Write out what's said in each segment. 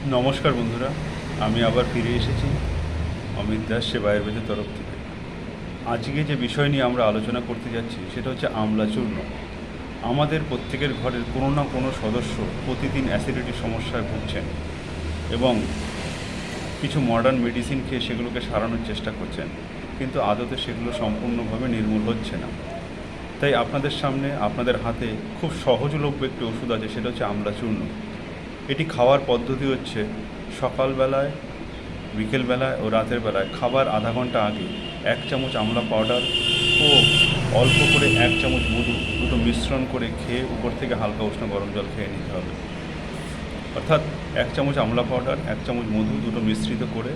নমস্কার বন্ধুরা, আমি আবার ফিরে এসেছি অমিত দাস সেবা আয়ুর্বেদের তরফ থেকে। আজকে যে বিষয় নিয়ে আমরা আলোচনা করতে যাচ্ছি সেটা হচ্ছে আমলা চূর্ণ। আমাদের প্রত্যেকের ঘরের কোনো না কোনো সদস্য প্রতিদিন অ্যাসিডিটির সমস্যায় ভুগছেন এবং কিছু মডার্ন মেডিসিন খেয়ে সেগুলোকে সারানোর চেষ্টা করছেন, কিন্তু আদতে সেগুলো সম্পূর্ণভাবে নির্মূল হচ্ছে না। তাই আপনাদের সামনে, আপনাদের হাতে খুব সহজলভ্য একটি ওষুধ আছে, সেটা হচ্ছে আমলা চূর্ণ। এটি খাওয়ার পদ্ধতি হচ্ছে সকালবেলায়, বিকেলবেলায় ও রাতের বেলায় খাবার আধা ঘন্টা আগে 1 চামচ আমলা পাউডার ও অল্প করে 1 চামচ মধু দুটো মিশ্রণ করে খেয়ে উপর থেকে হালকা উষ্ণ গরম জল খেয়ে নিতে হবে। অর্থাৎ 1 চামচ আমলা পাউডার, 1 চামচ মধু দুটো মিশ্রিত করে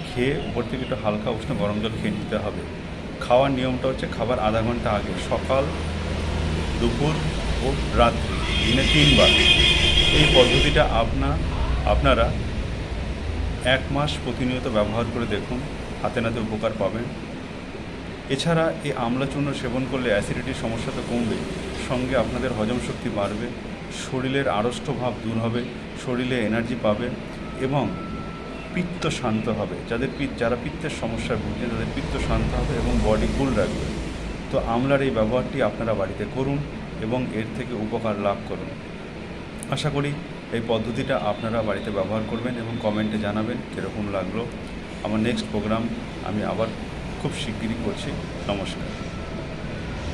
খেয়ে উপর থেকে একটু হালকা উষ্ণ গরম জল খেয়ে নিতে হবে। খাওয়ার নিয়মটা হচ্ছে খাবার আধা ঘন্টা আগে, সকাল, দুপুর ও রাত্রি, দিনে 3 বার। এই পদ্ধতিটা আপনারা 1 মাস প্রতিনিয়ত ব্যবহার করে দেখুন, হাতে নাতে উপকার পাবেন। এছাড়া এই আমলা চূর্ণ সেবন করলে অ্যাসিডিটির সমস্যা তো কমবে, সঙ্গে আপনাদের হজম শক্তি বাড়বে, শরীরের আড়ষ্ট ভাব দূর হবে, শরীরে এনার্জি পাবে এবং পিত্ত শান্ত হবে। যারা পিত্তের সমস্যায় ভুগছেন তাদের পিত্ত শান্ত হবে এবং বডি কুল রাখবে। তো আমলার এই ব্যবহারটি আপনারা বাড়িতে করুন এবং এর থেকে উপকার লাভ করুন। আশা করি এই পদ্ধতিটা আপনারা বাড়িতে ব্যবহার করবেন এবং কমেন্টে জানাবেন কীরকম লাগলো। আমার নেক্সট প্রোগ্রাম আমি আবার খুব শিগগিরই করছি। নমস্কার।